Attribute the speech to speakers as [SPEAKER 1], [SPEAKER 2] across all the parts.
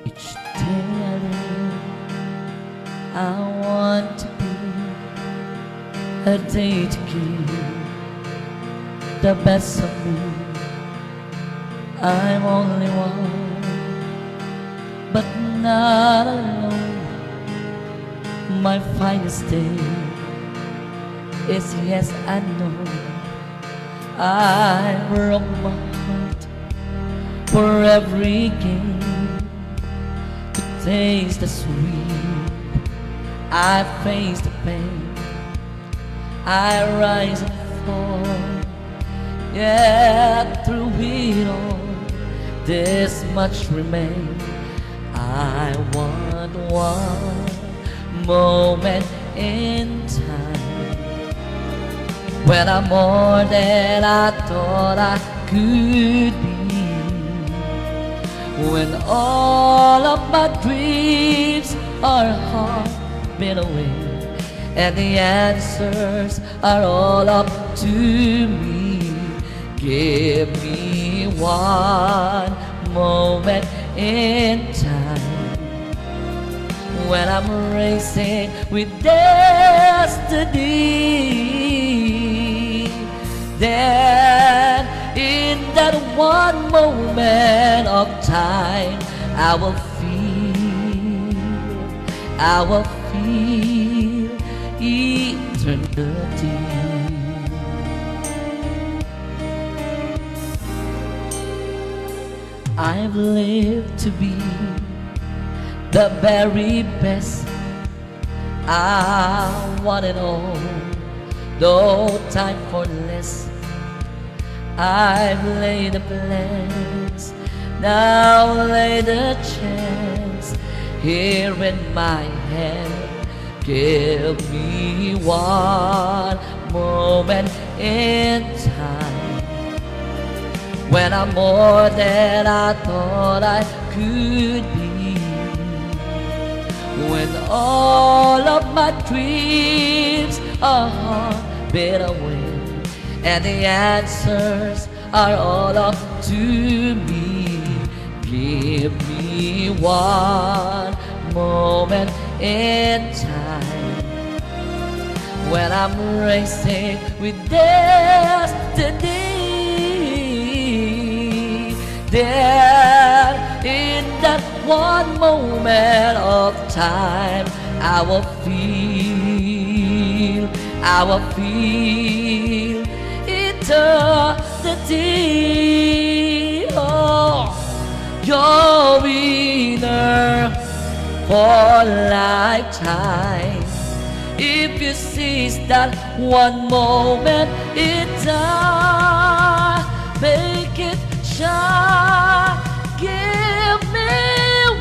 [SPEAKER 1] Each day I live, I want to be a day to give the best of me. I'm only one, but not alone. My finest day is yes I know. I broke my heart for every game to taste the sweet. I face the pain, I rise and fall. Yet through it all, this much remains. I want one moment in time when I'm more than I thought I could be, when all of my dreams are half been away and the answers are all up to me. Give me one moment in time when I'm racing with destiny. Then in that one moment of time I will feel eternity. I've lived to be the very best. I want it all, no time for less. I've laid the plans, now lay the chance here in my hand. Give me one moment in time when I'm more than I thought I could be, when all of my dreams are been away and the answers are all up to me. Give me one moment in time when I'm racing with destiny. Then in that one moment of time I will feel eternity. Oh, your winner for lifetime if you seize that one moment in time. Make it shine. Give me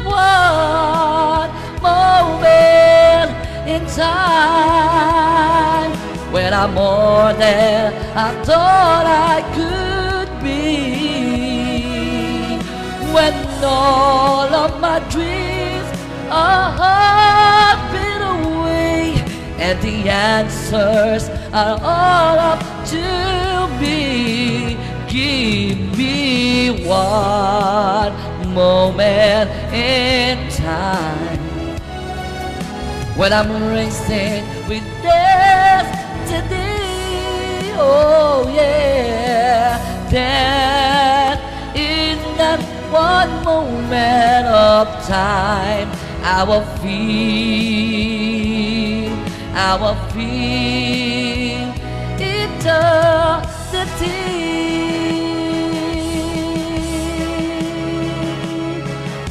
[SPEAKER 1] one moment in time when I'm more than I thought I could be, when all of my dreams are been away and the answers are all up to me. Give me one moment in time when I'm racing with destiny. Oh yeah, then in that one moment of time I will feel eternity.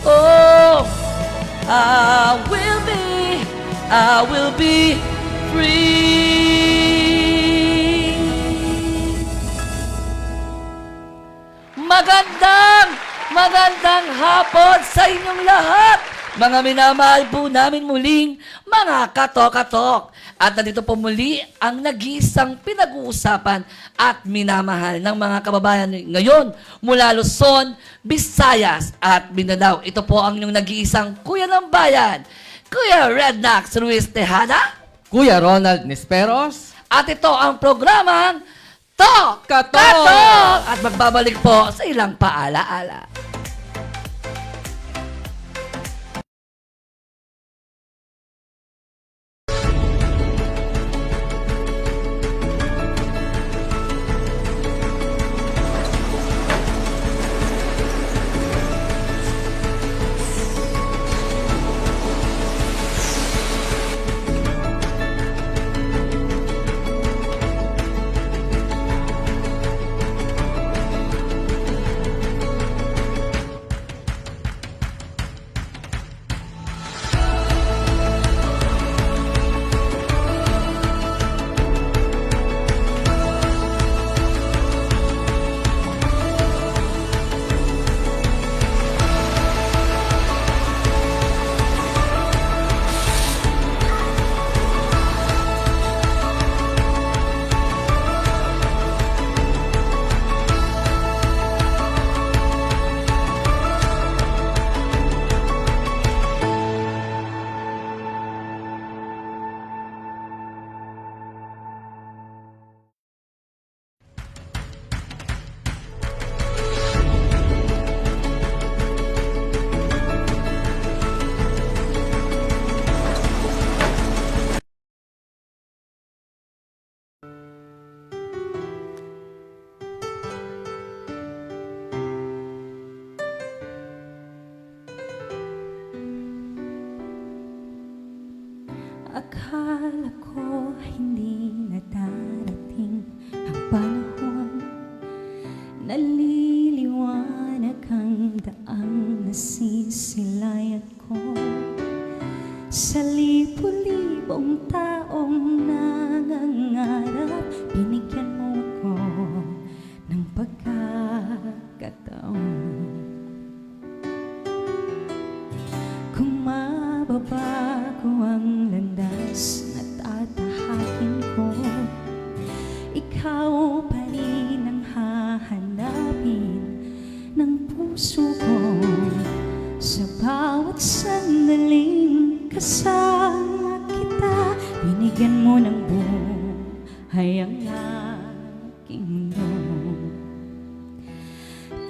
[SPEAKER 1] Oh, I will be free. Magandang hapon sa inyong lahat, mga minamahal po namin muling mga katok-katok. At nandito po muli ang nag-iisang pinag-uusapan at minamahal ng mga kababayan ngayon mula Luzon, Visayas at Mindanao. Ito po ang inyong nag-iisang Kuya ng Bayan, Kuya Rednax Ruiz Tejada,
[SPEAKER 2] Kuya Ronald Nisperos,
[SPEAKER 1] at ito ang programang Tok!
[SPEAKER 2] Katok!
[SPEAKER 1] At magbabalik po sa ilang paalaala.
[SPEAKER 3] Akala ko hindi na darating ang panahon, naliliwanag ang daang nasisilayan ko. Sa libo-libong taong nangangarap, binigyan mo ako ng pagkakataon. Kung mababago ang landas na tatahakin ko, ikaw pa rin ang hahanapin ng puso ko. Sa bawat sandaling kasama kita, binigyan mo ng buhay ang aking mundo.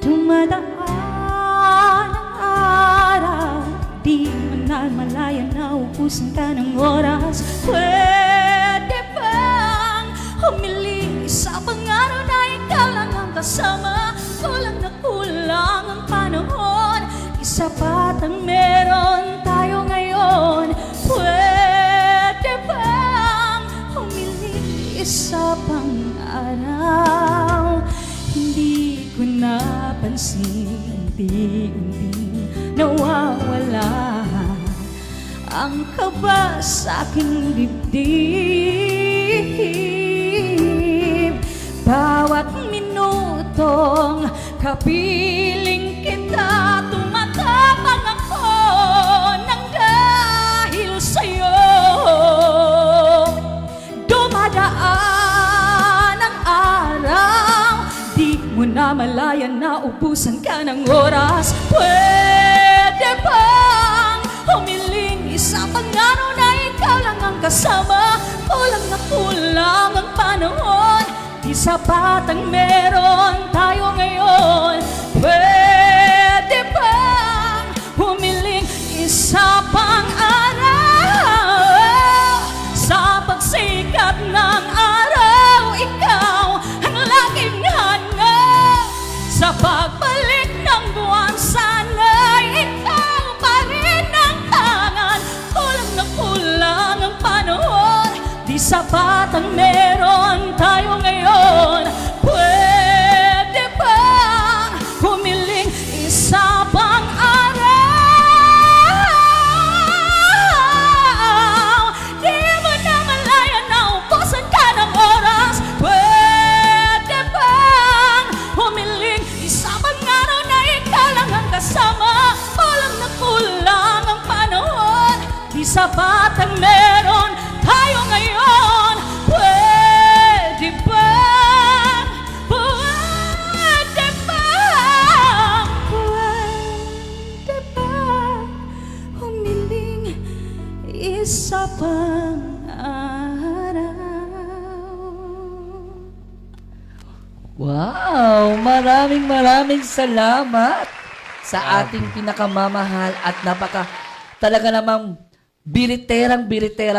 [SPEAKER 3] Dumadaan ang araw, di mo na malaya na ubusan ka ng oras. Pwede bang humiling sa pang-araw na ikaw lang ang kasama? Kulang na kulang ang panahon, isa pa't ang meron tayo ngayon. Pwede bang humiling isa pang-araw? Hindi ko napansin, unti-unting nawawala ang kaba sa aking dibdib. Bawat minutong kapiling kita, tumatapang ako nang dahil sa'yo. Dumadaan ang araw, di mo na malaya na ubusan ka ng oras. Pwede bang humiling isa pang-araw na ikaw lang ang kasama? Kulang na kulang ang panahon, di sapat ang meron tayo ngayon. Pwede bang humiling isa pang-araw? Sa pagsikat ng araw, ikaw ang laging hanap. Sa pagbalik ng buwan, sana'y ikaw pa rin ang tangan. Kulang na kulang ang panahon, di sapat ang meron tayo ngayon. Pwede bang humiling isa pang-araw? Di mo na malaya na ubusan ka ng oras. Pwede bang humiling isa pang-araw na ikaw lang ang kasama? Kulang na kulang ang panahon, di sapat ang meron tayo ngayon. Pwede bang, pwede bang, pwede bang humiling isa pang-araw?
[SPEAKER 1] Wow! Maraming salamat sa ating pinakamamahal at talaga namang biritera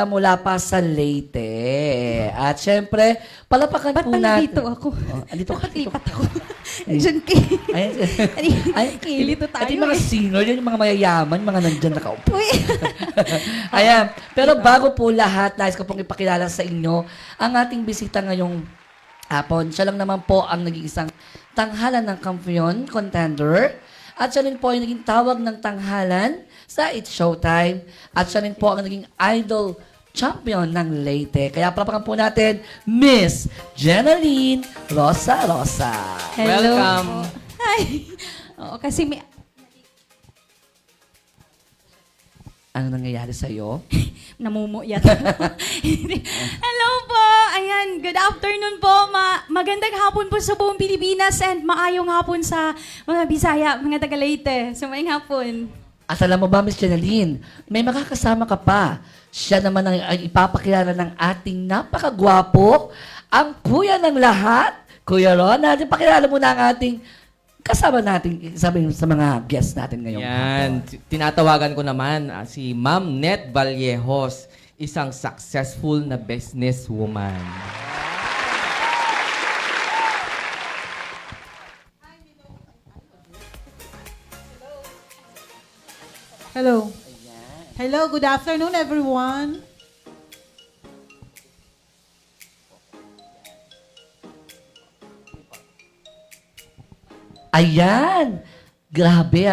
[SPEAKER 1] mula pa sa Leyte. At syempre, palapakan
[SPEAKER 3] Ba't
[SPEAKER 1] po
[SPEAKER 3] pala
[SPEAKER 1] natin.
[SPEAKER 3] dito ako?
[SPEAKER 1] Andito ka.
[SPEAKER 3] Dapat lipat ako. Diyan kay... Kilito tayo
[SPEAKER 1] Ito yung mga
[SPEAKER 3] eh.
[SPEAKER 1] senior, yan yung mga mayayaman, mga nandyan nakaupo.
[SPEAKER 3] Uy.
[SPEAKER 1] Ayan. Pero bago po lahat, nais ko pong ipakilala sa inyo ang ating bisita ngayong hapon. Siya lang naman po ang naging isang tanghalan ng kampiyon, contender. At siya rin po ay naging tawag ng tanghalan sa It's Showtime. At siya rin po ang naging idol champion ng Leyte. Kaya palapakan po natin, Miss Jenaline Rosa.
[SPEAKER 2] Welcome.
[SPEAKER 3] Hi. Oo, kasi may...
[SPEAKER 1] Ano nangyayari sa'yo?
[SPEAKER 3] Namumuo yata. Hello po! Ayan, good afternoon po. Magandang hapon po sa buong Pilipinas and maayong hapon sa mga Bisaya, mga taga Leyte. So, maayong hapon.
[SPEAKER 1] At alam mo ba, Miss Jenaline, may makakasama ka pa. Siya naman ang ipapakilala ng ating napakagwapo, ang kuya ng lahat, Kuya Ron. Natin pakilala muna ang ating kasama natin sabi sa mga guests natin ngayong
[SPEAKER 2] Yan. Tinatawagan ko naman si Ma'am Net Vallejos, isang successful na businesswoman.
[SPEAKER 4] Hello. Hello, good afternoon everyone.
[SPEAKER 1] Ayan! Grabe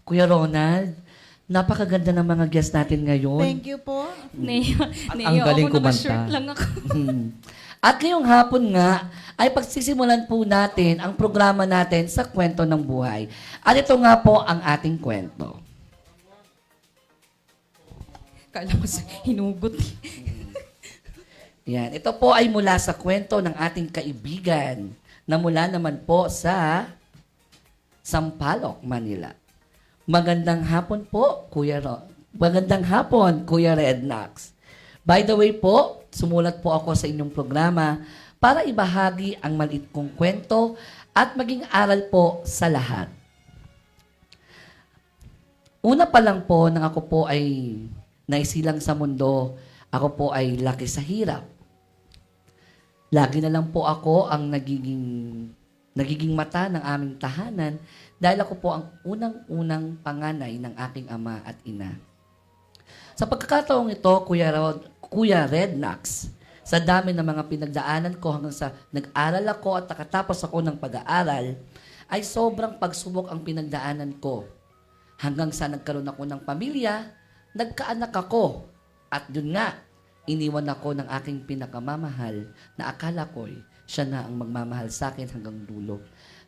[SPEAKER 1] Kuya Ronald. Napakaganda ng mga guests natin ngayon.
[SPEAKER 4] Thank you po.
[SPEAKER 2] ang galing
[SPEAKER 3] ako,
[SPEAKER 2] kumanta.
[SPEAKER 3] naka-shirt lang ako.
[SPEAKER 1] At ngayong hapon nga, ay pagsisimulan po natin ang programa natin sa kwento ng buhay. At ito nga po ang ating kwento.
[SPEAKER 3] Kala ko hinugot.
[SPEAKER 1] Yan. Ito po ay mula sa kwento ng ating kaibigan na mula naman po sa Sampaloc, Manila. Magandang hapon po, Magandang hapon, Kuya Rednax. By the way po, sumulat po ako sa inyong programa para ibahagi ang maliit kong kwento at maging aral po sa lahat. Una pa lang po nang ako po ay naisilang sa mundo, ako po ay laki sa hirap. Lagi na lang po ako ang nagiging mata ng aming tahanan dahil ako po ang unang-unang panganay ng aking ama at ina. Sa pagkakataong ito, Kuya Rednax, sa dami ng mga pinagdaanan ko hanggang sa nag-aral ako at nakatapos ako ng pag-aaral, ay sobrang pagsubok ang pinagdaanan ko. Hanggang sa nagkaroon ako ng pamilya, nagkaanak ako. At yun nga, iniwan ako ng aking pinakamamahal na akala ko'y siya na ang magmamahal sa akin hanggang dulo.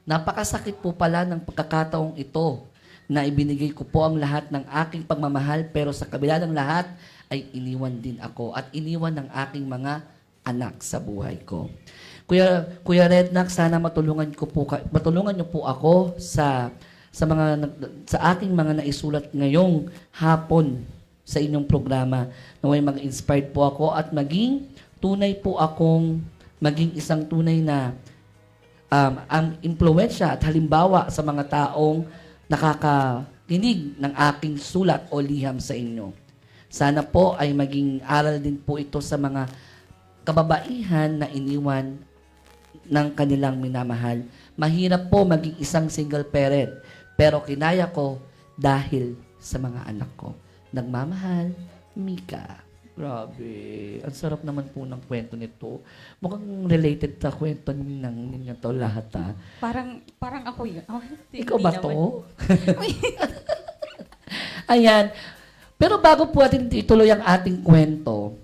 [SPEAKER 1] Napakasakit po pala ng pagkakataong ito na ibinigay ko po ang lahat ng aking pagmamahal pero sa kabila ng lahat ay iniwan din ako at iniwan ng aking mga anak sa buhay ko. Kuya Rednax, sana matulungan niyo po ako sa aking mga naisulat ngayong hapon sa inyong programa na may mag-inspired po ako at maging isang tunay na ang impluwensya at halimbawa sa mga taong nakakakinig ng aking sulat o liham sa inyo. Sana po ay maging aral din po ito sa mga kababaihan na iniwan ng kanilang minamahal. Mahirap po maging isang single parent, pero kinaya ko dahil sa mga anak ko. Nagmamahal, Mika. Grabe. Ang sarap naman po ng kwento nito. Mukhang related sa kwento ninyo to lahat
[SPEAKER 3] Parang ako yun. Oh,
[SPEAKER 1] Ikaw
[SPEAKER 3] hindi
[SPEAKER 1] ba
[SPEAKER 3] naman.
[SPEAKER 1] to? Ayan. Pero bago po natin ituloy ang ating kwento,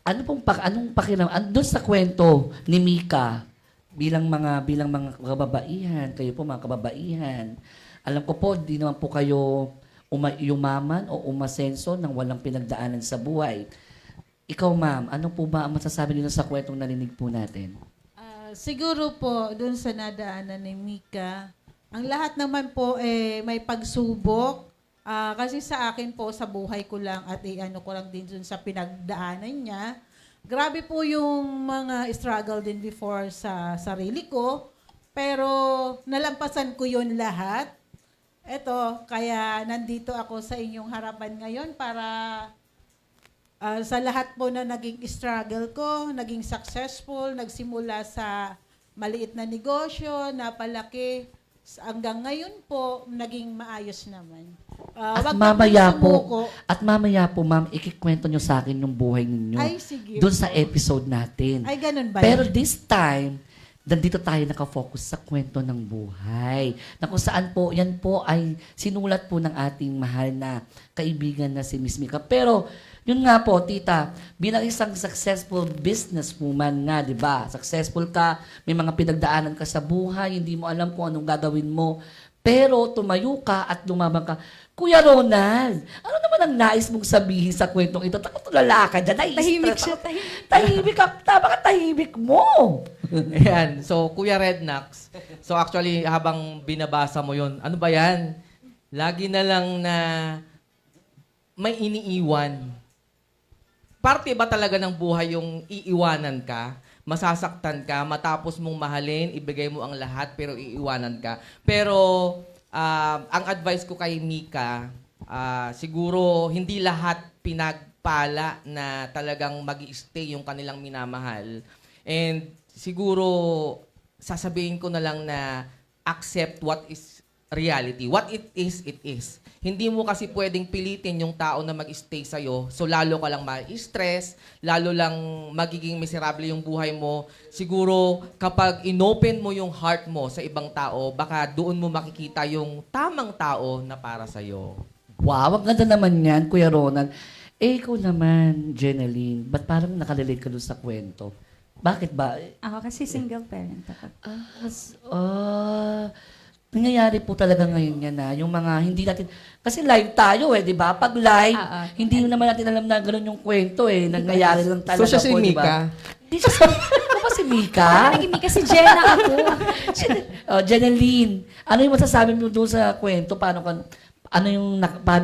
[SPEAKER 1] anong pakiramdam doon sa kwento ni Mika bilang mga kababaihan, kayo po mga kababaihan. Alam ko po, di naman po kayo yumaman o umasenso nang walang pinagdaanan sa buhay. Ikaw, ma'am, ano po ba ang masasabi niyo sa kwentong narinig po natin?
[SPEAKER 4] Siguro po, dun sa nadaanan ni Mika, ang lahat naman po may pagsubok. Kasi sa akin po, sa buhay ko lang at ano ko lang din dun sa pinagdaanan niya. Grabe po yung mga struggle din before sa sarili ko. Pero nalampasan ko yun lahat. Eto, kaya nandito ako sa inyong harapan ngayon para sa lahat po na naging struggle ko, naging successful, nagsimula sa maliit na negosyo, napalaki, hanggang ngayon po, naging maayos naman.
[SPEAKER 1] At
[SPEAKER 4] Wag
[SPEAKER 1] mamaya
[SPEAKER 4] kang
[SPEAKER 1] po,
[SPEAKER 4] sumuko.
[SPEAKER 1] ma'am, ikikwento nyo sa akin yung buhay ninyo.
[SPEAKER 4] Ay, sige.
[SPEAKER 1] Doon sa episode natin.
[SPEAKER 4] Ay, ganun ba?
[SPEAKER 1] Pero
[SPEAKER 4] yun?
[SPEAKER 1] this time, nandito tayo nakafocus sa kwento ng buhay. Na kung saan po, yan po ay sinulat po ng ating mahal na kaibigan na si Miss Mika. Pero, yun nga po, tita, bilang isang successful businesswoman nga, di ba? Successful ka, may mga pinagdaanan ka sa buhay, hindi mo alam kung anong gagawin mo. Pero tumayo ka at lumabang ka. Kuya Ronald, ano naman ang nais mong sabihin sa kwentong ito? Takot tulala ka dyan.
[SPEAKER 3] Tahimik siya, tahimik.
[SPEAKER 1] Tahimik ka. Bakit tahimik mo?
[SPEAKER 2] Ayan. So, Kuya Rednax. So, actually, habang binabasa mo yun, ano ba yan? Lagi na lang na may iniiwan. Parte ba talaga ng buhay yung iiwanan ka? Masasaktan ka, matapos mong mahalin, ibigay mo ang lahat, pero iiwanan ka. Pero, ang advice ko kay Mika, siguro hindi lahat pinagpala na talagang mag-i-stay yung kanilang minamahal. And siguro, sasabihin ko na lang na accept what is reality. What it is, it is. Hindi mo kasi pwedeng pilitin yung tao na mag-stay sa'yo. So, lalo ka lang ma-stress, lalo lang magiging miserable yung buhay mo. Siguro, kapag inopen mo yung heart mo sa ibang tao, baka doon mo makikita yung tamang tao na para sa'yo.
[SPEAKER 1] Wow, ang ganda naman yan, Kuya Ronald. Eh, ikaw naman, Jeneline, ba't parang nakarelate ka doon sa kwento? Bakit ba?
[SPEAKER 3] Ako kasi single parent ako.
[SPEAKER 1] Nangyayari po talaga ngayon yan na yung mga hindi natin, kasi live tayo di ba? Pag live, hindi naman natin alam na gano'n yung kwento nangyayari lang talaga
[SPEAKER 2] So, siya si
[SPEAKER 1] po, di
[SPEAKER 2] Mika?
[SPEAKER 1] ba? Di siya si Ano ba si Mika?
[SPEAKER 3] Naging kasi Jenna ako.
[SPEAKER 1] Jeneline, ano yung masasabi mo doon sa kwento? Paano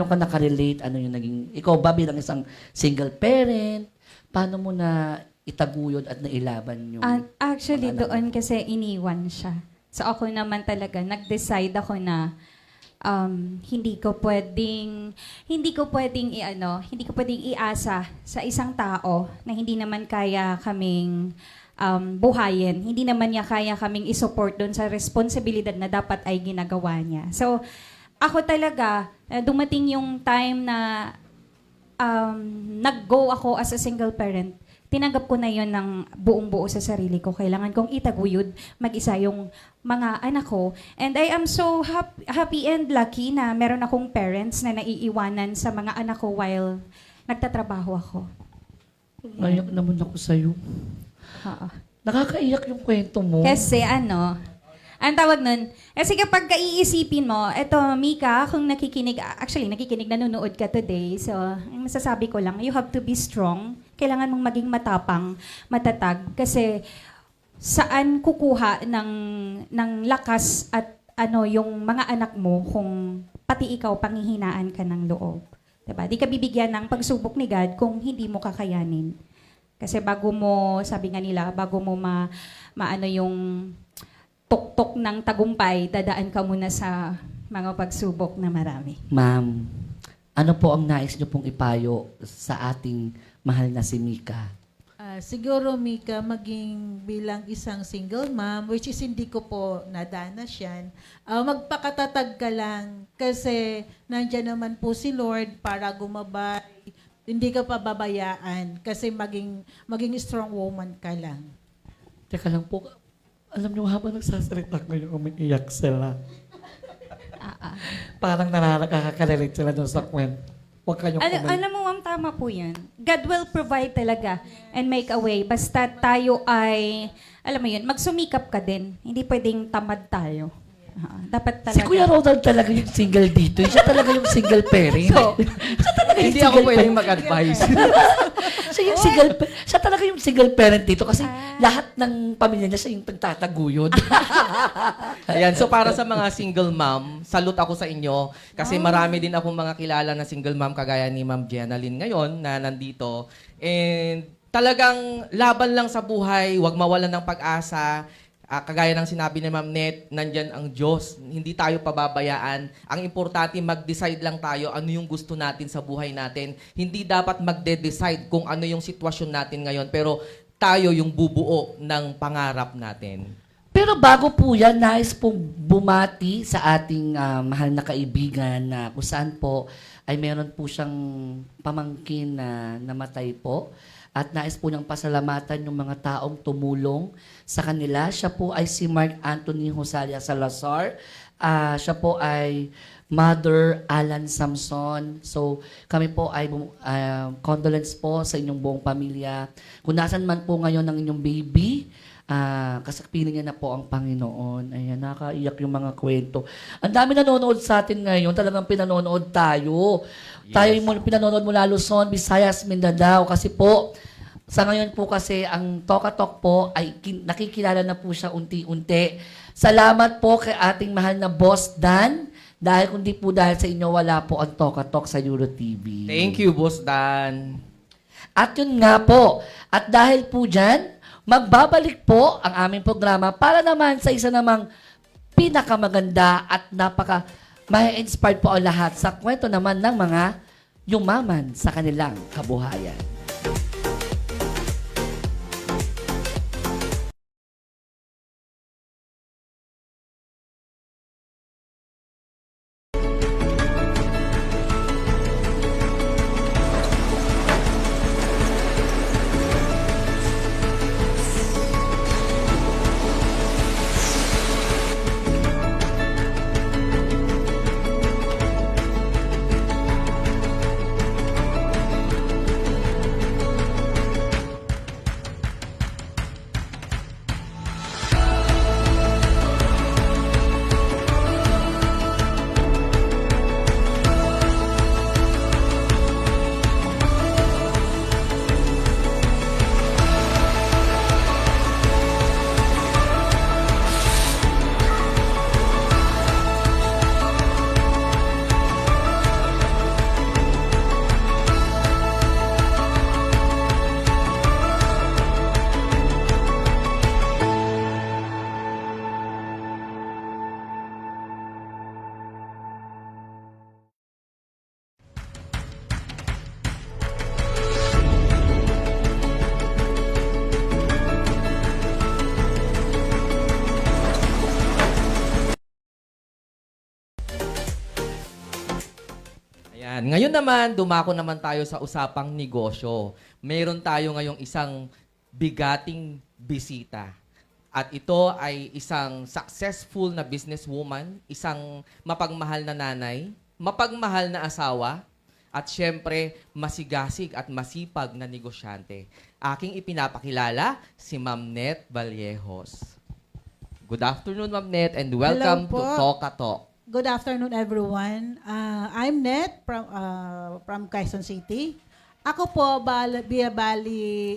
[SPEAKER 1] ka nakarelate? Ano yung naging, ikaw ba bilang isang single parent? Paano mo na itaguyod at nailaban yung
[SPEAKER 3] Actually,
[SPEAKER 1] mga anak
[SPEAKER 3] doon kasi iniwan siya. So ako naman talaga, nag-decide ako na hindi ko pwedeng hindi ko pwedeng iasa sa isang tao na hindi naman kaya kaming buhayin. Hindi naman niya kaya kaming isupport doon sa responsibilidad na dapat ay ginagawa niya. So ako talaga, dumating yung time na nag-go ako as a single parent. Tinanggap ko na yon ng buong-buo sa sarili ko. Kailangan kong itaguyod mag-isa yung mga anak ko. And I am so happy and lucky na meron akong parents na naiiwanan sa mga anak ko while nagtatrabaho ako.
[SPEAKER 1] Ayak naman ako sa'yo.
[SPEAKER 3] Oo.
[SPEAKER 1] Nakakaiyak yung kwento mo.
[SPEAKER 3] Kasi ang tawag nun, kasi kapag kaiisipin mo, eto, Mika, kung nakikinig, nanonood ka today, so, ang masasabi ko lang, you have to be strong. Kailangan mong maging matapang, matatag, kasi saan kukuha ng lakas at yung mga anak mo kung pati ikaw panghihinaan ka ng loob. Diba? Di ka bibigyan ng pagsubok ni God kung hindi mo kakayanin. Kasi bago mo maano yung tuktok ng tagumpay, dadaan ka muna sa mga pagsubok na marami.
[SPEAKER 1] Ma'am, ano po ang nais niyo pong ipayo sa ating mahal na si Mika?
[SPEAKER 4] Siguro, Mika, maging bilang isang single mom, which is hindi ko po nadanas yan, magpakatatag ka lang kasi nandyan naman po si Lord para gumabay. Hindi ka pababayaan kasi maging strong woman ka lang.
[SPEAKER 1] Teka lang po, alam niyo habang nagsasalita ngayon, umiiyak sila. Parang nakaka-relate sila doon sa kwento. Huwag kayong
[SPEAKER 3] Alam mo, ma'am, tama po yan. God will provide talaga and make a way. Basta tayo ay, alam mo yun, magsumikap ka din. Hindi pwedeng tamad tayo. Dapat talaga.
[SPEAKER 1] Si Kuya Ronald talaga yung single dito. Siya talaga yung single parent. Siya talaga yung
[SPEAKER 2] Hindi ako
[SPEAKER 1] single
[SPEAKER 2] pwedeng
[SPEAKER 1] parent.
[SPEAKER 2] mag-advise.
[SPEAKER 1] Siya talaga yung single parent dito kasi lahat ng pamilya niya siya yung pagtataguyod.
[SPEAKER 2] Ayan, so para sa mga single mom, salute ako sa inyo kasi marami din akong mga kilala na single mom kagaya ni Ma'am Jenaline ngayon na nandito. And talagang laban lang sa buhay, huwag mawalan ng pag-asa. Kagaya ng sinabi ni Ma'am Net, nandyan ang Diyos. Hindi tayo pababayaan. Ang importante, mag-decide lang tayo ano yung gusto natin sa buhay natin. Hindi dapat magde-decide kung ano yung sitwasyon natin ngayon, pero tayo yung bubuo ng pangarap natin.
[SPEAKER 1] Pero bago po yan, nais pong bumati sa ating mahal na kaibigan na kung saan po ay meron po siyang pamangkin na namatay po. At nais po niyang pasalamatan yung mga taong tumulong sa kanila. Siya po ay si Mark Anthony Rosalia Salazar. Siya po ay Mother Alan Samson. So kami po ay condolence po sa inyong buong pamilya. Kung nasan man po ngayon ang inyong baby, kasapiling niya na po ang Panginoon. Ayan, nakaiyak yung mga kwento. Ang dami nanonood sa atin ngayon. Talagang pinanonood tayo. Yes. Tayo yung pinanonood mula Luzon, Visayas, Mindanao. Kasi po, sa ngayon po kasi, ang Toka Talk po ay nakikilala na po siya unti-unti. Salamat po kay ating mahal na Boss Dan. Dahil kundi po dahil sa inyo, wala po ang Toka Talk sa Euro TV.
[SPEAKER 2] Thank you, Boss Dan.
[SPEAKER 1] At yun nga po. At dahil po dyan, magbabalik po ang aming programa para naman sa isa namang pinakamaganda at ma-inspired po ang lahat sa kwento naman ng mga yumaman sa kanilang kabuhayan.
[SPEAKER 2] Ayan. Ngayon naman, dumako naman tayo sa usapang negosyo. Meron tayo ngayong isang bigating bisita. At ito ay isang successful na businesswoman, isang mapagmahal na nanay, mapagmahal na asawa, at syempre, masigasig at masipag na negosyante. Aking ipinapakilala si Ma'am Net Vallejos. Good afternoon, Ma'am Net, and welcome
[SPEAKER 4] Hello
[SPEAKER 2] to
[SPEAKER 4] po.
[SPEAKER 2] Toka Talk.
[SPEAKER 4] Good afternoon, everyone. I'm Net from Quezon City. Ako po,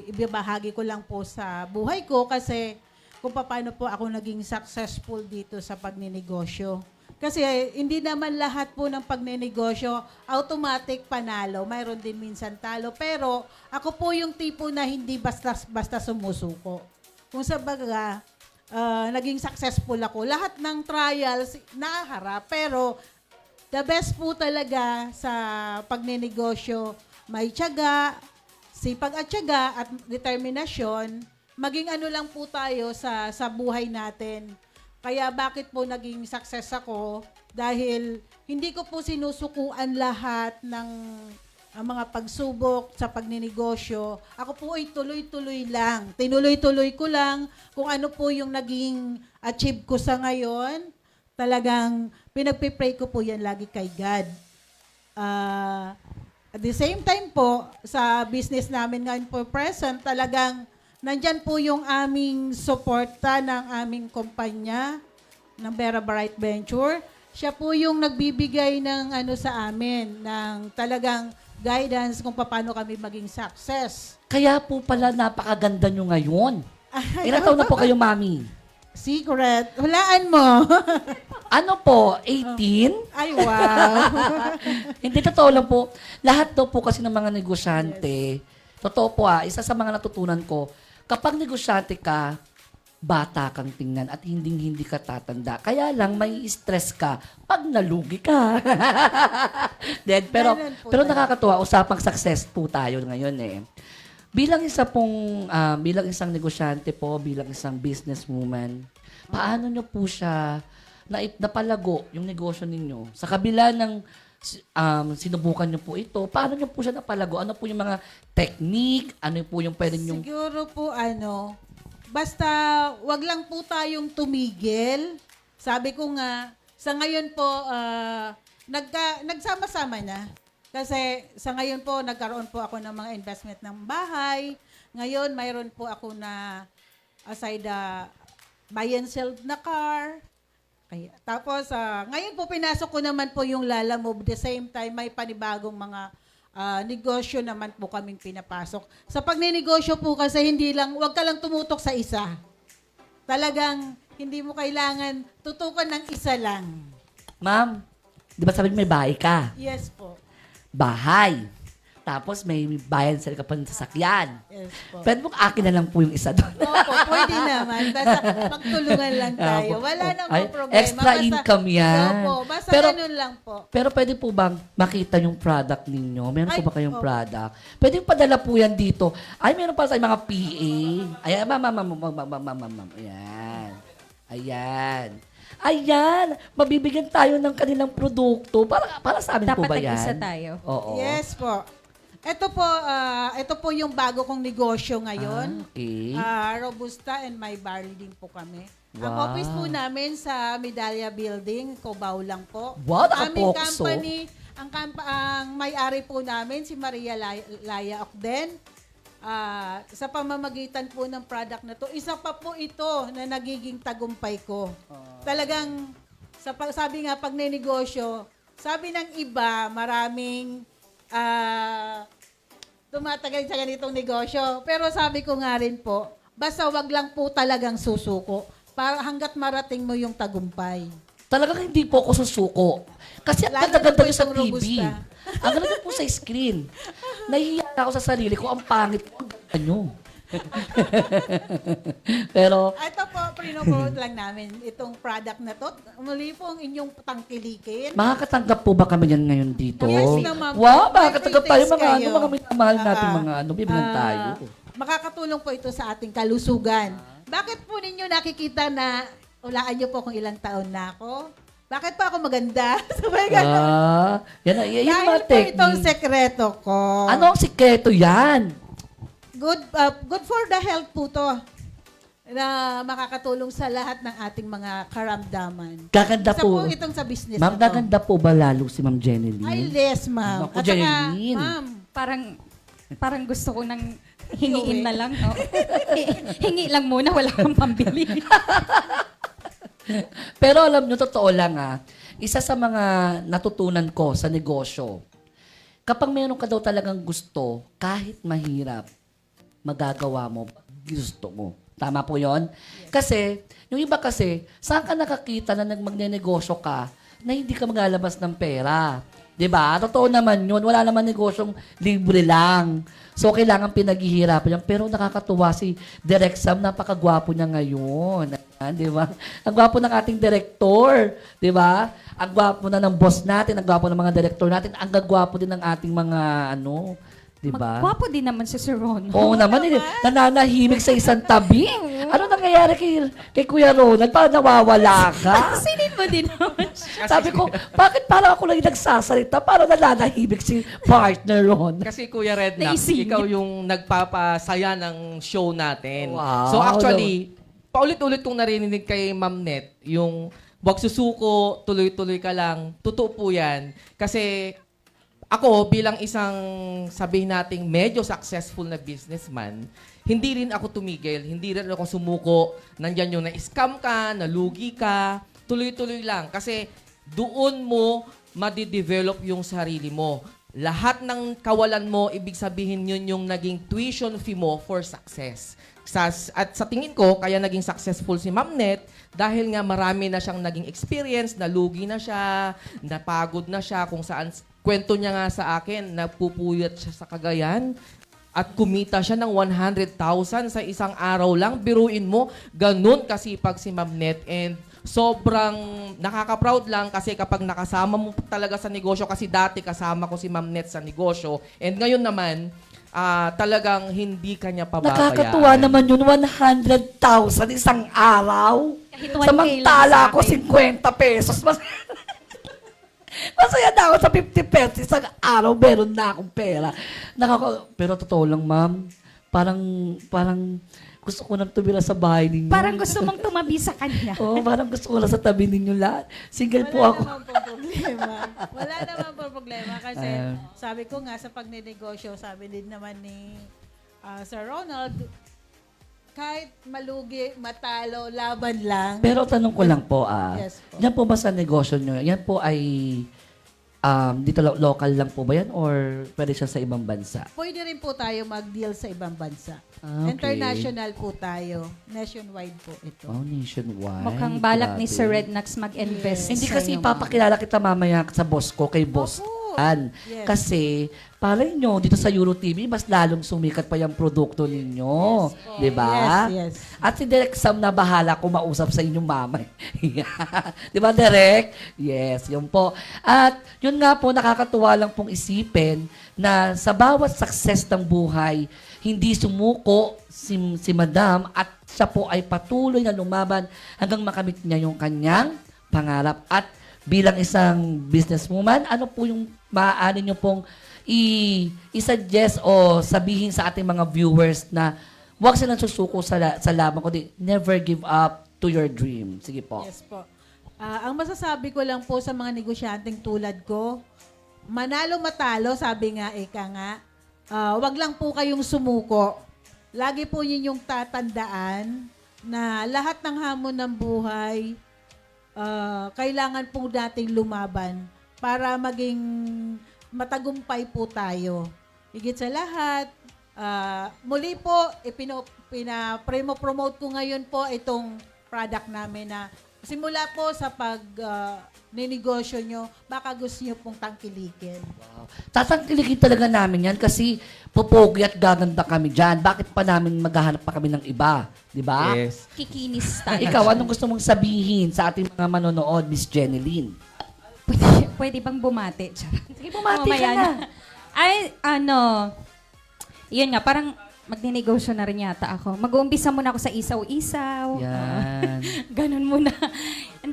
[SPEAKER 4] ibabahagi ko lang po sa buhay ko kasi kung paano po ako naging successful dito sa pagninegosyo. Kasi hindi naman lahat po ng pagninegosyo automatic panalo. Mayroon din minsan talo. Pero ako po yung tipo na hindi basta sumusuko. Kung sa baga, naging successful ako. Lahat ng trials nakaharap. Pero the best po talaga sa pagninegosyo, may tiyaga, sipag at tiyaga at determinasyon. Maging ano lang po tayo sa buhay natin. Kaya bakit po naging success ako? Dahil hindi ko po sinusukuan lahat ng mga pagsubok sa pagninegosyo. Ako po ay tuloy-tuloy lang. Tinuloy-tuloy ko lang kung ano po yung naging achieve ko sa ngayon. Talagang pinagpipray ko po yan lagi kay God. At the same time po, sa business namin ngayon po present, talagang nandyan po yung aming suporta ng aming kumpanya, ng Vera Bright Venture. Siya po yung nagbibigay ng ano sa amin, ng talagang guidance kung paano kami maging success.
[SPEAKER 1] Kaya po pala napakaganda nyo ngayon. Ilan taon na po kayo, Mami?
[SPEAKER 4] Secret. Hulaan mo.
[SPEAKER 1] Ano po, 18?
[SPEAKER 4] Ay, wow.
[SPEAKER 1] Hindi, totoo lang po. Lahat daw po kasi ng mga negosyante, totoo po isa sa mga natutunan ko, kapag negosyante ka, bata kang tingnan at hindi ka tatanda. Kaya lang may stress ka pag nalugi ka. Then, pero
[SPEAKER 4] Ganun po
[SPEAKER 1] pero
[SPEAKER 4] talaga.
[SPEAKER 1] nakakatuwa, usapang success po tayo ngayon eh. Bilang bilang isang negosyante po, bilang isang businesswoman, paano nyo po siya napalago yung negosyo ninyo? Sa kabila ng sinubukan nyo po ito, paano nyo po siya napalago? Ano po yung mga technique? Ano po yung pwede nyo...
[SPEAKER 4] Siguro po basta wag lang po tayong tumigil. Sabi ko nga, sa ngayon po, nagsama-sama na. Kasi sa ngayon po, nagkaroon po ako ng mga investment ng bahay. Ngayon, mayroon po ako na aside buy and sell na car. Kaya, tapos, ngayon po, pinasok ko naman po yung Lala Move. The same time, may panibagong mga negosyo naman po kaming pinapasok. Sa pagninegosyo po kasi wag ka lang tumutok sa isa. Talagang hindi mo kailangan tutukan ng isa lang.
[SPEAKER 1] Ma'am, di ba sabi may bahay ka?
[SPEAKER 4] Yes po.
[SPEAKER 1] Bahay. Tapos may bayan sa ka pa ng sasakyan.
[SPEAKER 4] Yes po.
[SPEAKER 1] Pwede mo akin na lang po yung isa doon.
[SPEAKER 4] Opo, pwede naman. Basta pagtulungan lang tayo. Wala namang
[SPEAKER 1] Ay,
[SPEAKER 4] problema.
[SPEAKER 1] extra income yan.
[SPEAKER 4] Opo, basta
[SPEAKER 1] Pero-
[SPEAKER 4] ganun lang po.
[SPEAKER 1] Pero pwede po bang makita yung product ninyo? Meron
[SPEAKER 4] Ay,
[SPEAKER 1] po ba kayong
[SPEAKER 4] opo.
[SPEAKER 1] product? Pwede yung padala po yan dito. Ay, meron pa sa mga PA. Ayan, ma'am. Ayan. Ayan. Mabibigyan tayo ng kanilang produkto. Para sa amin po ba
[SPEAKER 5] Dapat
[SPEAKER 1] yan?
[SPEAKER 5] nag-isa tayo.
[SPEAKER 1] Oo.
[SPEAKER 4] Yes po. Ito po yung bago kong negosyo ngayon.
[SPEAKER 1] Okay.
[SPEAKER 4] Robusta and My Barley din po kami. Ang
[SPEAKER 1] Wow.
[SPEAKER 4] office po namin sa Medallia Building, Cubao lang po.
[SPEAKER 1] Wow,
[SPEAKER 4] Aming
[SPEAKER 1] nakapokso.
[SPEAKER 4] company, ang may-ari po namin, si Maria Laya Ocden. Sa pamamagitan po ng product na to, isa pa po ito na nagiging tagumpay ko. Talagang, sabi nga, pag nenegosyo, sabi ng iba, maraming tumatagal sa ganitong negosyo. Pero sabi ko nga rin po, basta wag lang po talagang susuko para hanggat marating mo yung tagumpay.
[SPEAKER 1] Talagang hindi po ako susuko. Kasi ang
[SPEAKER 4] Lalo na
[SPEAKER 1] ganda-ganda
[SPEAKER 4] po
[SPEAKER 1] nyo sa
[SPEAKER 4] itong
[SPEAKER 1] TV.
[SPEAKER 4] Robusta.
[SPEAKER 1] Ang ganda po sa screen. Nahihiya ako sa sarili ko. Ang pangit ko. Ano? Pero,
[SPEAKER 4] Ito po, pinopromote lang namin itong product na to. Muli po ang inyong tangkilikin.
[SPEAKER 1] makakatanggap po ba kami yan ngayon dito?
[SPEAKER 4] Yes naman po.
[SPEAKER 1] Wow,
[SPEAKER 4] May
[SPEAKER 1] makakatanggap
[SPEAKER 4] free
[SPEAKER 1] tayo
[SPEAKER 4] taste kayo.
[SPEAKER 1] mga minamahal natin
[SPEAKER 4] Ah,
[SPEAKER 1] mga bibilan tayo.
[SPEAKER 4] Makakatulong po ito sa ating kalusugan. Bakit po ninyo nakikita na, ulaan nyo po kung ilang taon na ako? bakit pa ako maganda? Sabay ganun.
[SPEAKER 1] Yan yung
[SPEAKER 4] Dahil
[SPEAKER 1] mga
[SPEAKER 4] po itong
[SPEAKER 1] technique.
[SPEAKER 4] sekreto ko.
[SPEAKER 1] Ano ang sikreto yan?
[SPEAKER 4] Good for the health po to. Na makakatulong sa lahat ng ating mga karamdaman.
[SPEAKER 1] Gaganda
[SPEAKER 4] Isa
[SPEAKER 1] po.
[SPEAKER 4] po itong sa business
[SPEAKER 1] Ma'am,
[SPEAKER 4] na to.
[SPEAKER 1] gaganda po ba lalo si Ma'am Jenny Lynn?
[SPEAKER 4] Ay, yes, ma'am.
[SPEAKER 1] Naku,
[SPEAKER 4] At saka,
[SPEAKER 1] Jenny.
[SPEAKER 4] ma'am,
[SPEAKER 3] Parang gusto ko nang hingiin na lang. No? Hingi lang muna, wala kang pambili.
[SPEAKER 1] Pero alam nyo, totoo lang isa sa mga natutunan ko sa negosyo, kapag meron ka daw talagang gusto, kahit mahirap, magagawa mo, gusto mo. Tama po yon? Kasi, yung iba kasi, saan ka nakakita na magnenegosyo ka na hindi ka maglalabas ng pera? 'Di ba? Totoo naman yun. Wala naman negosyong libre lang. So, kailangan pinaghihirapan yan. Pero nakakatuwa si Direk Sam, napakagwapo niya ngayon. Ayan, 'di ba? Ang gwapo ng ating director, 'di ba? Ang gwapo na ng boss natin, ang gwapo ng mga director natin, ang gagwapo din ng ating mga 'di ba?
[SPEAKER 3] Magwapo din naman si Sir Ron.
[SPEAKER 1] Oo naman, nananahimik sa isang tabi. Ano nangyayari kay Kuya Ronald? Parang nawawala ka.
[SPEAKER 3] Sinin mo din naman siya.
[SPEAKER 1] Sabi ko, bakit parang ako lang yung nagsasalita? Parang nananahimik si partner Ron.
[SPEAKER 2] Kasi Kuya Rednax,
[SPEAKER 3] Naisingit.
[SPEAKER 2] ikaw yung nagpapasaya ng show natin.
[SPEAKER 1] Wow.
[SPEAKER 2] So actually, paulit-ulit kong narinig kay Ma'am Net, yung wag susuko, tuloy-tuloy ka lang. Totoo po yan. Kasi ako, bilang isang sabihin nating medyo successful na businessman, hindi rin ako tumigil, hindi rin ako sumuko. Nandyan yung na-scam ka, nalugi ka, tuloy-tuloy lang. Kasi doon mo madidevelop yung sarili mo. Lahat ng kawalan mo, ibig sabihin yun yung naging tuition fee mo for success. At sa tingin ko, kaya naging successful si Ma'am Net dahil nga marami na siyang naging experience, nalugi na siya, napagod na siya, kung saan kwento niya nga sa akin, nagpupuyat siya sa Cagayan at kumita siya ng 100,000 sa isang araw lang. Biruin mo, ganun kasipag si Ma'am Net. And sobrang nakaka-proud lang kasi kapag nakasama mo talaga sa negosyo, kasi dati kasama ko si Ma'am Net sa negosyo. And ngayon naman, talagang hindi kanya pababayaan.
[SPEAKER 1] Nakakatuwa naman yun, 100,000 isang araw.
[SPEAKER 3] Kahit 1K lang
[SPEAKER 1] Samantala
[SPEAKER 3] sa
[SPEAKER 1] ako
[SPEAKER 3] akin.
[SPEAKER 1] 50 pesos. Masaya na ako sa 50 pesos. Isang araw, meron na akong pera. Pero totoo lang, ma'am, parang gusto ko nang tumira sa bahay ninyo.
[SPEAKER 3] Parang gusto mong tumabi sa kanya.
[SPEAKER 1] Oo, parang gusto ko lang sa tabi ninyo lahat. Single po ako.
[SPEAKER 4] Wala naman po problema. Wala naman po problema kasi sabi ko nga sa pagnenegosyo, sabi din naman ni Sir Ronald, kahit malugi, matalo, laban lang.
[SPEAKER 1] Pero tanong ko lang po,
[SPEAKER 4] Yes po.
[SPEAKER 1] yan po ba sa negosyo nyo, yan po ay dito local lang po ba yan or pwede siya sa ibang bansa?
[SPEAKER 4] Pwede rin po tayo mag-deal sa ibang bansa.
[SPEAKER 1] Okay.
[SPEAKER 4] International po tayo. Nationwide po ito.
[SPEAKER 1] Oh, nationwide.
[SPEAKER 3] Mukhang balak ni
[SPEAKER 1] Grabe.
[SPEAKER 3] Sir Rednax mag-invest
[SPEAKER 1] Hindi
[SPEAKER 3] sa
[SPEAKER 1] kasi
[SPEAKER 3] inyo,
[SPEAKER 1] ipapakilala kita mamaya sa boss ko, kay boss
[SPEAKER 4] Opo.
[SPEAKER 1] Ann.
[SPEAKER 4] Yes.
[SPEAKER 1] Kasi, palay nyo, dito sa Euro TV, mas lalong sumikat pa yung produkto ninyo. Di ba?
[SPEAKER 4] Yes, yes.
[SPEAKER 1] At si Direk Sam na bahala kumausap sa inyong mama. Di ba, Direk? Yes, yun po. At yun nga po, nakakatuwa lang pong isipin na sa bawat success ng buhay, hindi sumuko si Madam at siya po ay patuloy na lumaban hanggang makamit niya yung kanyang pangarap. At bilang isang businesswoman, ano po yung maaari niyo pong i-suggest o sabihin sa ating mga viewers na huwag silang susuko sa laban, kundi never give up to your dream. Sige po.
[SPEAKER 4] Yes po. Ang masasabi ko lang po sa mga negosyanteng tulad ko, manalo matalo, sabi nga, ika nga, wag lang po kayong sumuko. Lagi po ninyong tatandaan na lahat ng hamon ng buhay, kailangan po nating lumaban para maging matagumpay po tayo. Higit sa lahat, muli po, pinapromote ko ngayon po itong product namin na simula po sa ninegosyo nyo, baka gusto nyo pong tangkilikin.
[SPEAKER 1] Wow. Tatangkilikin talaga namin yan kasi pupogi at gaganda kami dyan. Bakit pa namin maghahanap pa kami ng iba? Di ba?
[SPEAKER 2] Yes.
[SPEAKER 3] Kikinis tayo.
[SPEAKER 1] Ikaw, anong gusto mong sabihin sa ating mga manonood, Miss Jenny Lynn?
[SPEAKER 3] Pwede bang bumati? Charot.
[SPEAKER 1] Sige, bumati ka
[SPEAKER 3] Mamaya
[SPEAKER 1] na.
[SPEAKER 3] Ay, yun nga, parang magninegosyo na rin yata ako. Mag-uumpisa muna ako sa isaw-isaw.
[SPEAKER 1] Yan.
[SPEAKER 3] Ganun muna. And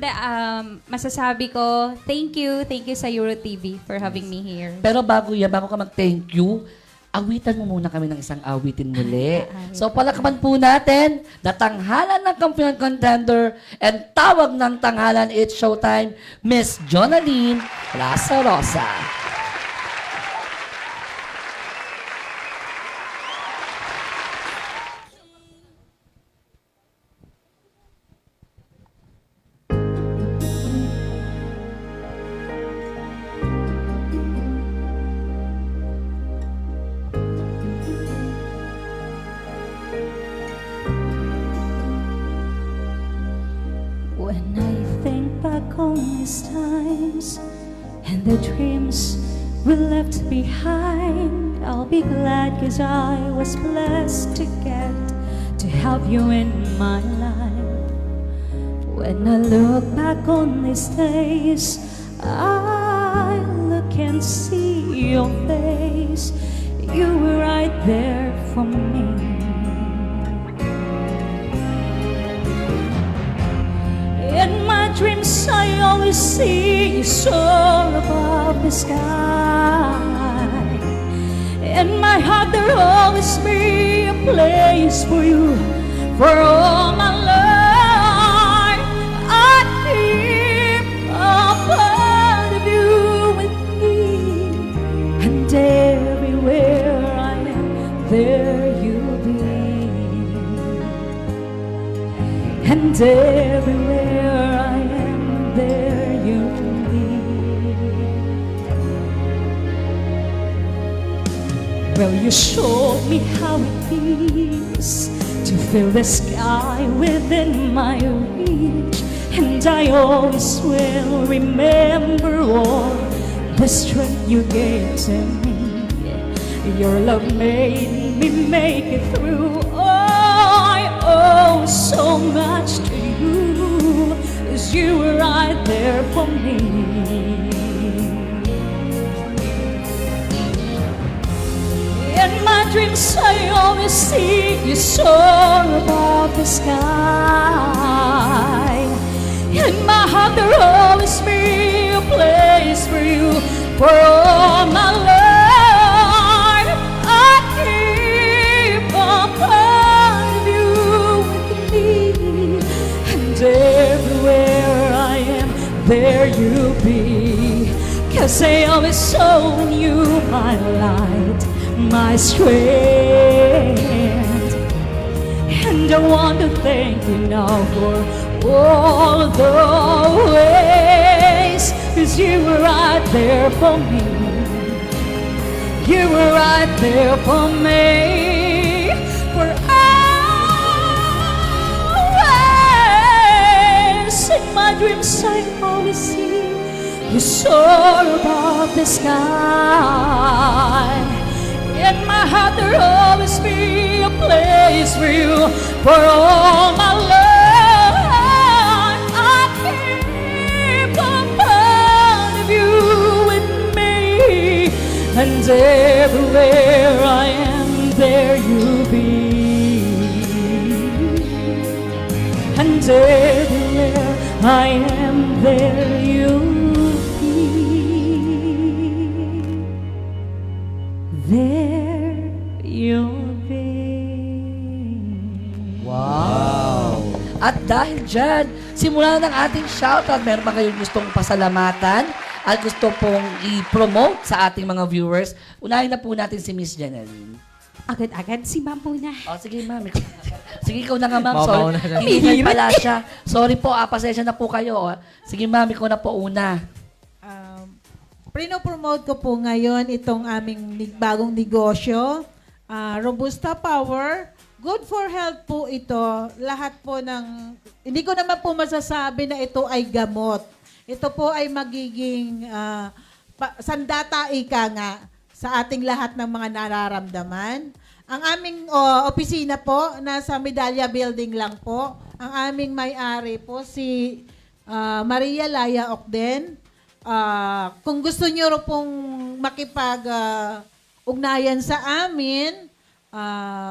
[SPEAKER 3] masasabi ko, thank you sa Euro TV for having me here.
[SPEAKER 1] Pero bago ka mag-thank you, awitan mo muna kami ng isang awitin muli. So palakpan po natin na tanghalan ng kampiyon contender and tawag ng tanghalan, it's showtime, Miss Jonaline Plaza Rosa.
[SPEAKER 3] When I think back on these times and the dreams we left behind, I'll be glad 'cause I was blessed to get to have you in my life. When I look back on these days, I look and see your face. You were right there for me. In my dreams I always see you soar above the sky. In my heart there'll always be a place for you. For all my life I keep a part of you with me. And everywhere I am, there you'll be. And everywhere I am, there you'll be. Well, you showed me how it feels to feel the sky within my reach. And I always will remember all the strength you gave to me. Your love made me make it through. I owe so much to you, 'cause you were right there for me. In my dreams I always see you soar above the sky. In my heart there'll always be a place for you. For all my life I keep a part of you with me. And everywhere I am, there you'll be. 'Cause I always shown you my light, my strength. And I want to thank you now for all the ways, 'cause you were right there for me. You were right there for me. For always in my dreams I always see you soar above the sky. In my heart there'll always be a place for you. For all my life I keep a part of you with me. And everywhere I am, there you'll be. And everywhere I am, there you'll be. There you'll be.
[SPEAKER 1] Wow! At dahil dyan, simulan ng ating shoutout. Meron ba kayong gustong pasalamatan at gusto pong i-promote sa ating mga viewers? Unahin na po natin si Miss Jeneline.
[SPEAKER 3] Agad-agad si Ma'am muna.
[SPEAKER 1] O, sige, ma'am. Sige, ikaw na nga, ma'am.
[SPEAKER 2] Mauuna
[SPEAKER 1] Sorry.
[SPEAKER 2] na.
[SPEAKER 1] Hinihintay pala siya. Sorry po, pasensya na po kayo. Sige, ma'am, ikaw na po una.
[SPEAKER 4] Prino-promote ko po ngayon itong aming bagong negosyo. Robusta Power. Good for health po ito. Lahat po ng... Hindi ko naman po masasabi na ito ay gamot. Ito po ay magiging sandata ika nga sa ating lahat ng mga nararamdaman. Ang aming opisina po, nasa Medalya Building lang po. Ang aming may-ari po si Maria Laya Ocden. Kung gusto nyo pong makipag-ugnayan sa amin,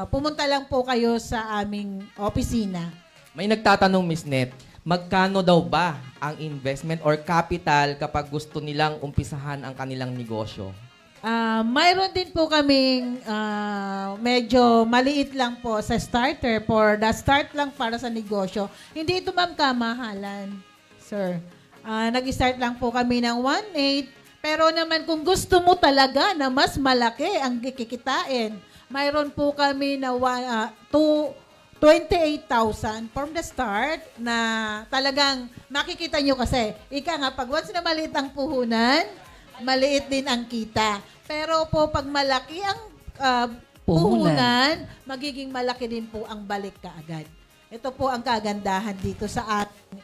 [SPEAKER 4] pumunta lang po kayo sa aming opisina.
[SPEAKER 2] May nagtatanong, Miss Net, magkano daw ba ang investment or capital kapag gusto nilang umpisahan ang kanilang negosyo?
[SPEAKER 4] Mayroon din po kaming medyo maliit lang po sa starter for the start lang para sa negosyo. Hindi ito ma'am kamahalan, sir. Nag-start lang po kami ng 1.8. Pero naman kung gusto mo talaga na mas malaki ang kikitain, mayroon po kami na 28,000 from the start na talagang makikita nyo kasi. Ika nga, pag once na maliit ang puhunan, maliit din ang kita. Pero po, pag malaki ang puhunan, magiging malaki din po ang balik kaagad. Ito po ang kagandahan dito sa ating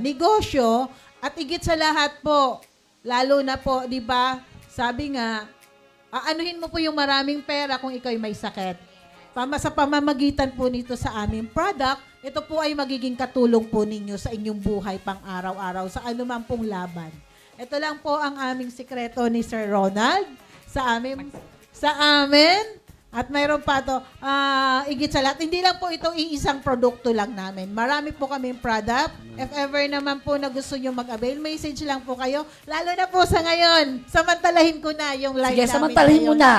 [SPEAKER 4] negosyo. At igit sa lahat po, lalo na po, di ba, sabi nga, aanuhin mo po yung maraming pera kung ikaw ay may sakit. Sa pamamagitan po nito sa aming product, ito po ay magiging katulong po ninyo sa inyong buhay pang araw-araw sa anumang pong laban. Ito lang po ang aming sikreto ni Sir Ronald sa amin. At mayroon pa to, igit sa lahat. Hindi lang po ito iisang produkto lang namin. Marami po kaming product. If ever naman po na gusto nyo mag-avail, message lang po kayo. Lalo na po sa ngayon, samantalahin ko na yung live
[SPEAKER 1] Sige,
[SPEAKER 4] namin
[SPEAKER 1] samantalahin mo
[SPEAKER 4] ngayon.
[SPEAKER 1] na.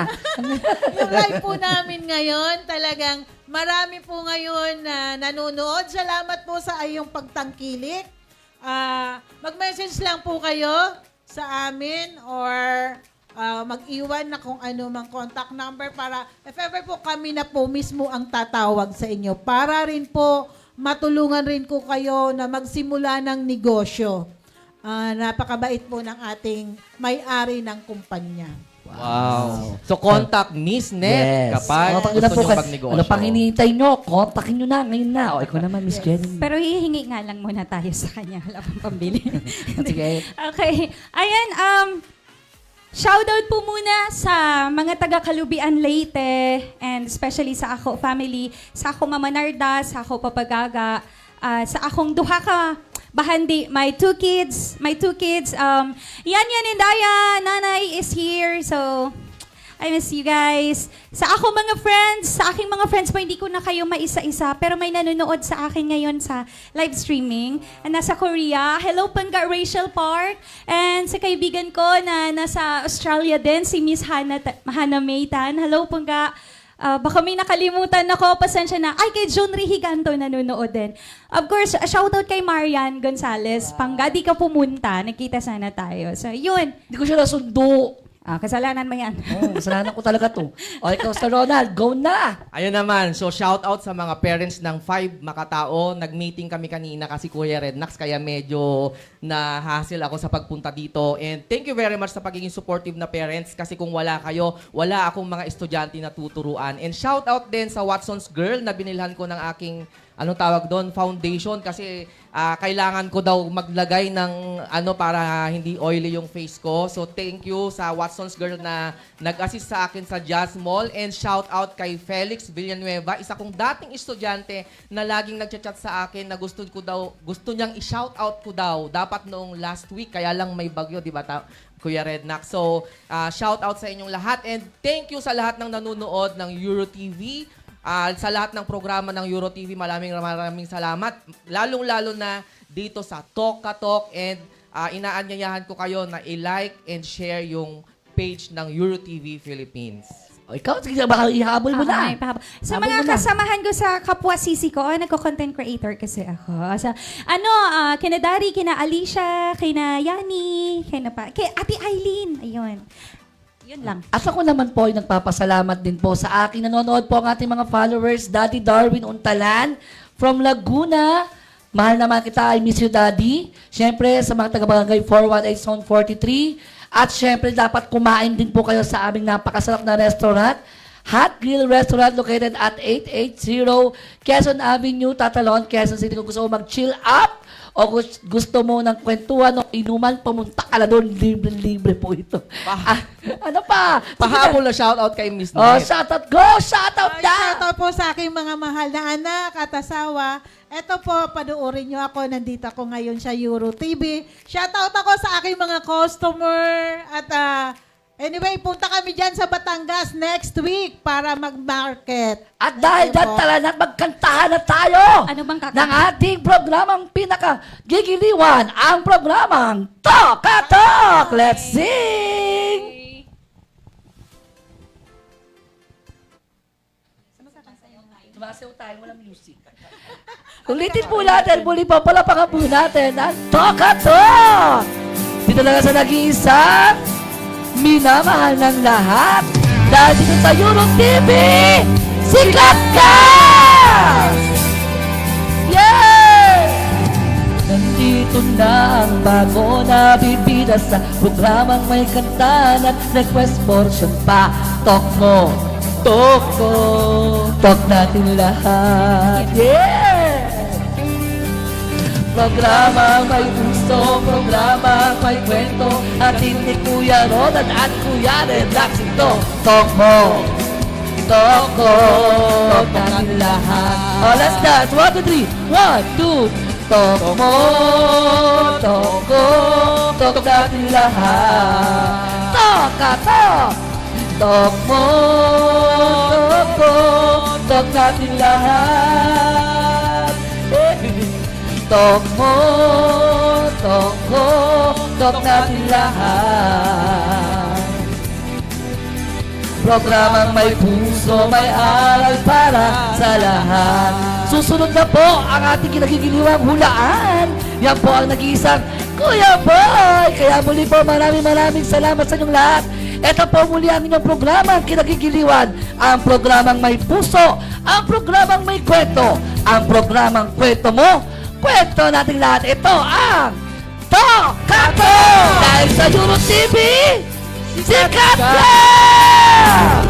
[SPEAKER 4] Yung live po namin ngayon, talagang marami po ngayon na nanonood. Salamat po sa iyong pagtangkilik. Mag-message lang po kayo sa amin or mag-iwan na kung ano mang contact number para if ever po kami na po mismo ang tatawag sa inyo para rin po matulungan rin ko kayo na magsimula ng negosyo. Napakabait po ng ating may-ari ng kumpanya.
[SPEAKER 2] Wow. So, contact Miss Net kapag
[SPEAKER 1] Contact nyo na
[SPEAKER 2] gusto
[SPEAKER 1] po
[SPEAKER 2] nyo
[SPEAKER 1] kayo.
[SPEAKER 2] magnegosyo.
[SPEAKER 1] Ano pang hinihintay nyo? Kontakin nyo na ngayon na. O, ikaw naman, Miss Jenny.
[SPEAKER 3] Pero hihingi nga lang muna tayo sa kanya. Wala pang pambili.
[SPEAKER 1] Sige.
[SPEAKER 3] Okay. Ayan, shoutout po muna sa mga taga-Kalubian Leyte and especially sa ako family, sa ako Mama Narda, sa ako Papagaga, sa akong duha ka bahandi, my two kids, Yan and Daya, Nanay is here, so I miss you guys. Sa ako mga friends, sa aking mga friends po, hindi ko na kayo maisa-isa, pero may nanonood sa akin ngayon sa live streaming. Nasa Korea. Hello, Pangga Rachel Park. And sa kaibigan ko na nasa Australia din, si Miss Hannah Maytan. Hello, Pangga. Baka may nakalimutan ako, pasensya na. Ay, kay June Rihiganto nanonood din. Of course, shoutout kay Marian Gonzalez. Pangga, di ka pumunta. Nakita sana tayo. So, yun.
[SPEAKER 1] Hindi ko siya nasundo.
[SPEAKER 3] Kasalanan mo yan.
[SPEAKER 1] Kasalanan ko talaga to. O, ikaw, Sir Ronald, go na!
[SPEAKER 2] Ayun naman. So, shout out sa mga parents ng 5 Makatao. Nag-meeting kami kanina kasi Kuya Rednax, kaya medyo na-hassle ako sa pagpunta dito. And thank you very much sa pagiging supportive na parents kasi kung wala kayo, wala akong mga estudyante na tuturuan. And shout out din sa Watson's Girl na binilhan ko ng aking foundation kasi kailangan ko daw maglagay ng para hindi oily yung face ko. So thank you sa Watson's Girl na nag-assist sa akin sa Jazz Mall and shout out kay Felix Villanueva, isa kong dating estudyante na laging nagchat-chat sa akin na gusto niyang i-shout out ko daw dapat noong last week kaya lang may bagyo, di ba? Kuya Rednax. So shout out sa inyong lahat and thank you sa lahat ng nanonood ng EuroTV. Sa lahat ng programa ng EuroTV, maraming salamat. Lalong-lalo na dito sa Talk Ka Talk and inaanyayahan ko kayo na i-like and share yung page ng EuroTV Philippines.
[SPEAKER 1] O, ikaw, sige, baka ihabol mo na.
[SPEAKER 3] Sa
[SPEAKER 1] Habol
[SPEAKER 3] mga
[SPEAKER 1] mo na.
[SPEAKER 3] kasamahan ko sa kapwa sisi ko, nagko-content creator kasi ako. Sa, kina Dari, kina Alicia, kina Yani, kay Ate Eileen. Ayun. Yun lang.
[SPEAKER 1] At ako naman po ay nagpapasalamat din po sa aking nanonood po ang ating mga followers, Daddy Darwin Untalan from Laguna. Mahal naman kita, I miss you, Daddy. Siyempre, sa mga taga-barangay 418 Zone 43. At siyempre, dapat kumain din po kayo sa aming napakasarap na restaurant. Hot Grill Restaurant located at 880 Quezon Avenue, Tatalon, Quezon City. Kung gusto mo mag-chill up, o gusto mo ng kwentuhan o inuman, pumunta ka na doon. Libre-libre po ito. Ano pa?
[SPEAKER 2] Pahabol na shoutout kay Miss Net.
[SPEAKER 1] Oh, shoutout. Go! Shoutout na!
[SPEAKER 4] Shoutout po sa aking mga mahal na anak at asawa. Ito po, panuorin nyo ako. Nandito ako ngayon sa EuroTV. Shoutout ako sa aking mga customer at Anyway, punta kami dyan sa Batangas next week para mag-market.
[SPEAKER 1] At dahil
[SPEAKER 4] Okay
[SPEAKER 1] dyan
[SPEAKER 4] po.
[SPEAKER 1] tala na magkantahan na tayo
[SPEAKER 3] Ano bang kakanta?
[SPEAKER 1] ng ating programang pinaka-gigiliwan, ang programang Toka Talk! Let's sing! Sumasayaw tayo, walang music. Ulitin po natin, muli po, palapakan po natin ang Toka Talk! Dito lang sa nag-iisang minamahal ng lahat. Dahil dito sa Euro TV, sikat ka! Yeah! Nandito na ang bago na bibida sa programang may kanta at request portion pa. Talk mo, talk ko, talk natin lahat. Yeah! Programang may gusto, programang may kwento, at hindi Kuya Rodan at Kuya Relax ito. Talk mo, talk ko, talk natin lahat. Oh, let's dance. 1, 2, 3. 1, 2. Talk mo, talk ko, talk natin lahat. Talk ka, talk. Talk mo, talk ko, talk natin lahat. Talk mo, talk ko, talk natin lahat. Programang may puso, may aral para sa lahat. Susunod na po ang ating kinagigiliwang hulaan. Yan po ang nag-iisang Kuya Boy. Kaya muli po maraming salamat sa inyong lahat. Ito po muli ang inyong programang kinagigiliwan. Ang programang may puso, ang programang may kwento, ang programang kwento mo, kwento natin lahat. Ito ang Tokato! Dahil sa Euro TV, sikat ka!